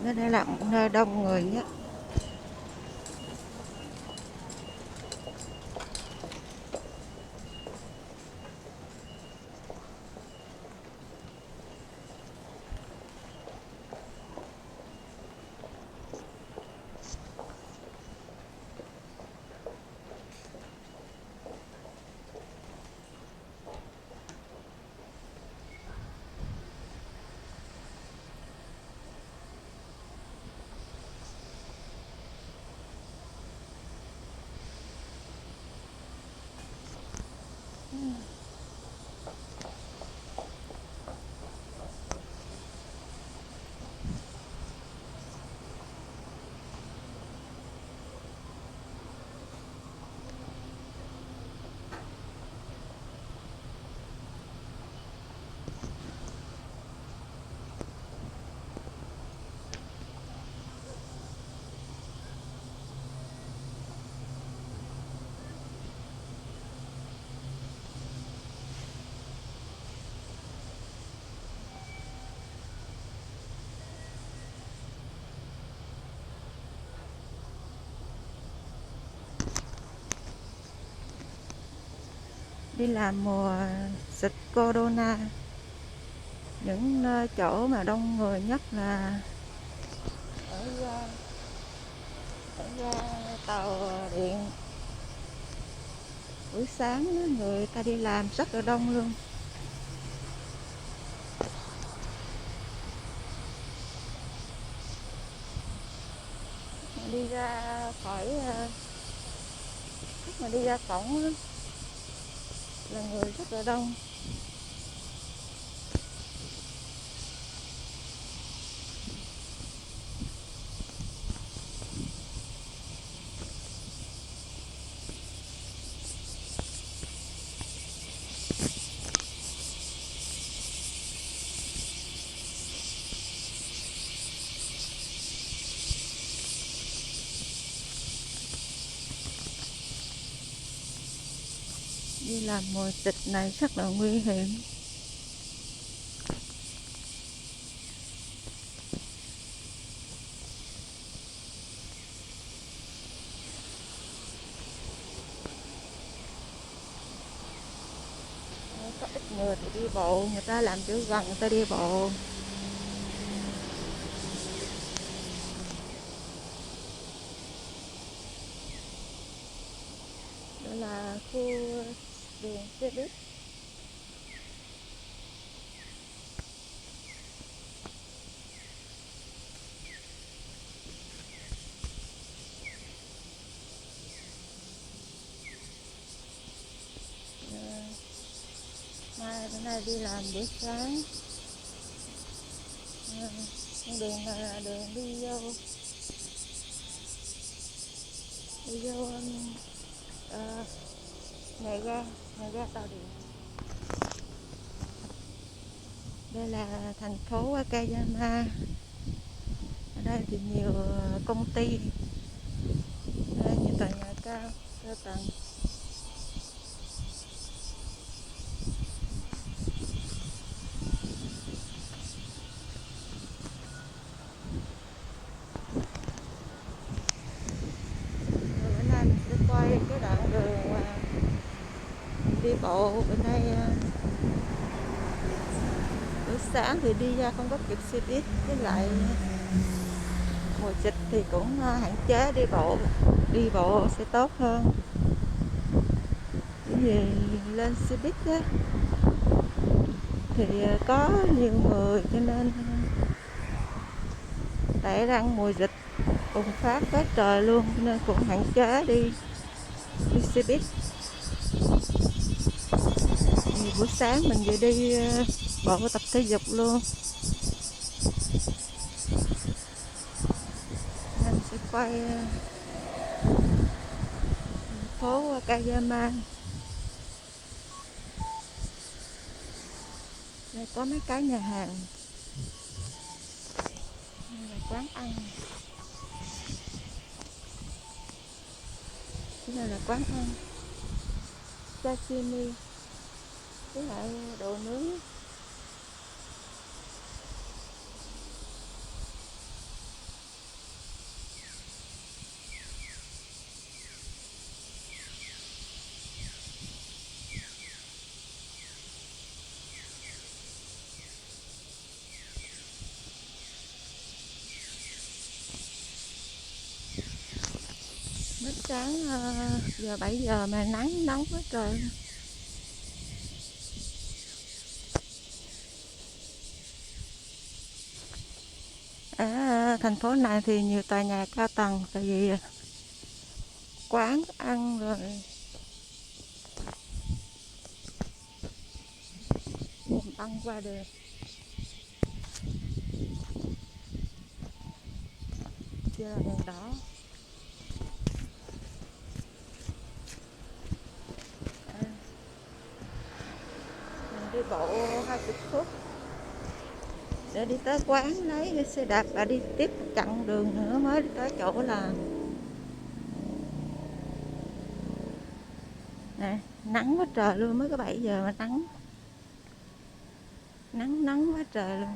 Nó đã là một nơi đông người nhất. Đi làm mùa dịch corona, những chỗ mà đông người nhất là ở ga tàu điện. Buổi sáng đó, người ta đi làm rất là đông luôn. Đi ra khỏi lúc mà đi ra cổng đó, là người rất là đông. Đi làm mùa dịch này rất là nguy hiểm. Có ít người thì đi bộ, người ta làm chỗ gần người ta đi bộ. Đây là khu đường xe buýt. Mai bữa nay đi làm buổi sáng. Con đường này là đường đi vô uh, nhà ga tàu điện. Đây là thành phố Wakayama. Ở đây thì nhiều công ty, đây nhiều tòa nhà cao tầng. Bữa nay mình sẽ quay cái đoạn đường đi bộ. Bữa nay buổi sáng thì đi ra không có kịp xe buýt, với lại mùa dịch thì cũng hạn chế đi bộ sẽ tốt hơn. Bởi vì lên xe buýt á, thì có nhiều người cho nên tại đang mùa dịch bùng phát quá trời luôn, nên cũng hạn chế đi xe buýt. Thì buổi sáng mình vừa đi bộ tập thể dục luôn, nên sẽ quay phố Wakayama. Đây có mấy cái nhà hàng, đây là quán ăn. Cái này là quán ăn sashimi với lại đồ nướng. sáng giờ 7 giờ mà nắng nóng quá trời. Ở thành phố này thì nhiều tòa nhà cao tầng, tại vì quán ăn rồi băng qua đường. Chưa là đèn đỏ. Mình đi bộ 20 phút để đi tới quán, lấy cái xe đạp và đi tiếp một chặng đường nữa mới đi tới chỗ làm. Nè, nắng quá trời luôn, mới có 7 giờ mà nắng quá trời luôn.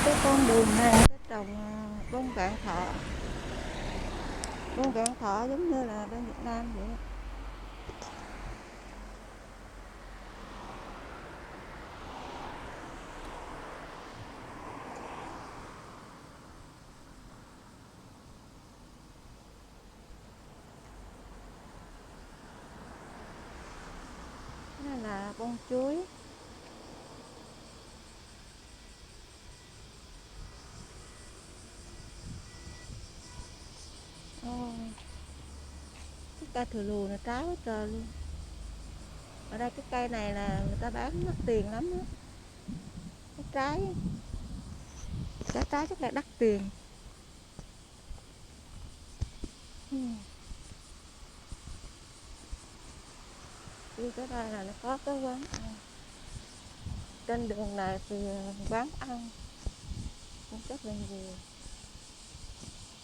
Cái con đường này cái trồng bông vạn thọ. Bông vạn thọ giống như là bên Việt Nam vậy. Cái này là bông chuối. Cái cây thừa lùa là trái quá trời luôn. Ở đây cái cây này là người ta bán mắc tiền lắm á. Cái trái rất là đắt tiền. Đi tới đây là nó có cái quán ăn. Trên đường này thì quán ăn cũng rất là nhiều.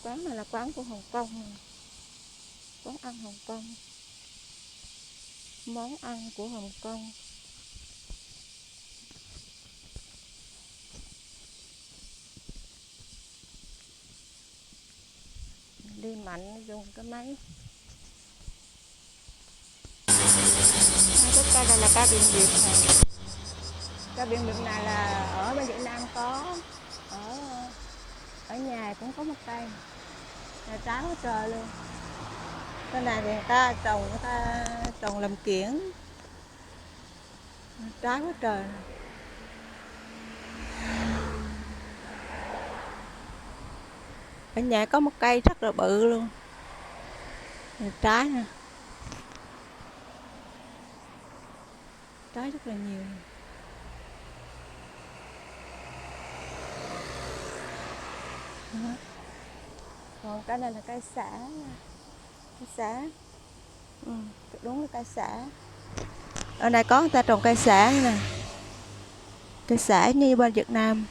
Quán này là quán của Hồng Kông. Quán ăn Hồng Kông. Món ăn của Hồng Kông. Đi mạnh dùng cái máy. Cái cây này là cây biển Việt này. Cây biển Việt này là ở bên Việt Nam có, ở nhà cũng có một cây. Là trái quá trời luôn. Cái này thì người ta trồng làm kiểng. Trái quá trời. Ở nhà có một cây rất là bự luôn. Trái nè. Trái rất là nhiều. Đó. Còn cái này là cây sả. Cây sả. Đúng là cây sả. Ở đây có người ta trồng cây sả nè. Cây sả như bên Việt Nam.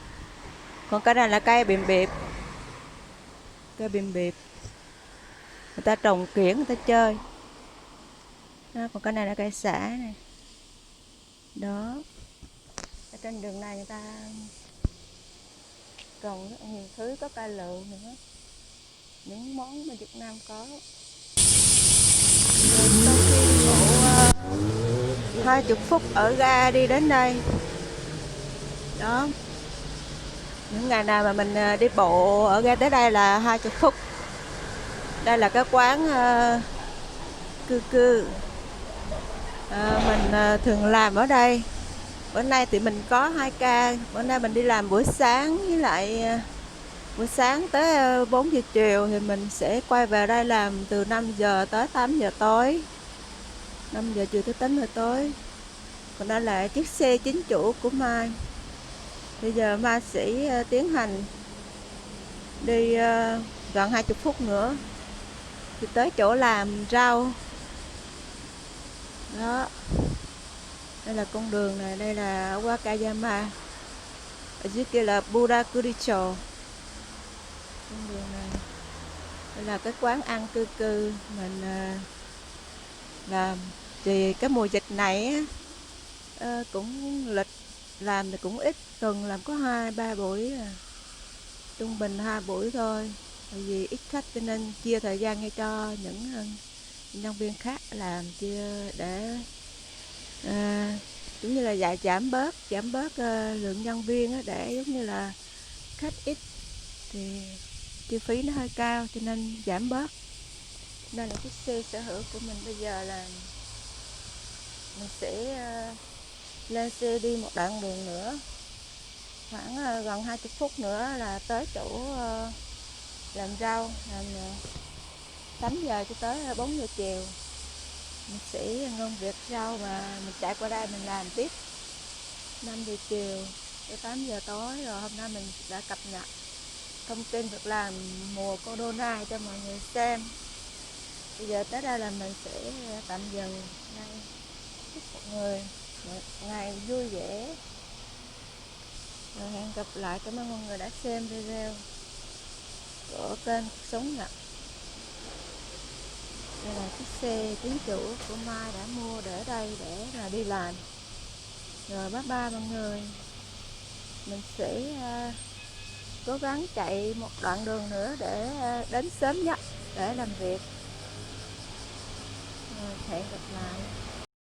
Còn cái này là cây bìm bịp. Cây bìm bịp. Người ta trồng kiểng người ta chơi. Đó, còn cái này là cây sả này. Đó. Ở trên đường này người ta trồng rất nhiều thứ, có cây lựu nữa. Những món mà Việt Nam có. Sau khi đi bộ 20 phút ở ga đi đến đây. Đó. Những ngày nào mà mình đi bộ ở ga tới đây là 20 phút. Đây là cái quán cư cư. Mình thường làm ở đây. Bữa nay thì mình có 2 ca. Bữa nay mình đi làm buổi sáng, với lại buổi sáng tới 4 giờ chiều thì mình sẽ quay về đây làm từ 5 giờ tới 8 giờ tối. 5 giờ chiều tới 8 giờ tối. Còn đây là chiếc xe chính chủ của Mai. Bây giờ Mai sẽ tiến hành đi gần 20 phút nữa thì tới chỗ làm rau. Đó. Đây là con đường này, đây là Wakayama. Ở dưới kia là Burakuricho. Con đường này đây là cái quán ăn cư cư mình làm. Thì cái mùa dịch này á, cũng lịch làm thì cũng ít, tuần làm có 2-3 buổi à. Trung bình 2 buổi thôi, tại vì ít khách cho nên chia thời gian ngay cho những nhân viên khác làm, chia để à, giống như là giảm bớt lượng nhân viên á, để giống như là khách ít thì chi phí nó hơi cao cho nên giảm bớt. Đây là cái xe sở hữu của mình bây giờ là mình sẽ lên xe đi một đoạn đường nữa, khoảng gần 20 phút nữa là tới chỗ làm rau, làm 8 giờ cho tới 4 giờ chiều. Mình sẽ ngâm việc rau và mình chạy qua đây mình làm tiếp 5 giờ chiều tới 8 giờ tối. Rồi hôm nay mình đã cập nhật thông tin việc làm mùa corona cho mọi người xem. Bây giờ tới đây là mình sẽ tạm dừng đây. Chúc mọi người một ngày vui vẻ. Rồi hẹn gặp lại. Cảm ơn mọi người đã xem video của kênh Cuộc Sống Nhật. Đây là chiếc xe chính chủ của Mai đã mua để đây để là đi làm. Rồi bye bye mọi người. Mình sẽ cố gắng chạy một đoạn đường nữa để đến sớm nhất để làm việc. Rồi hẹn gặp lại.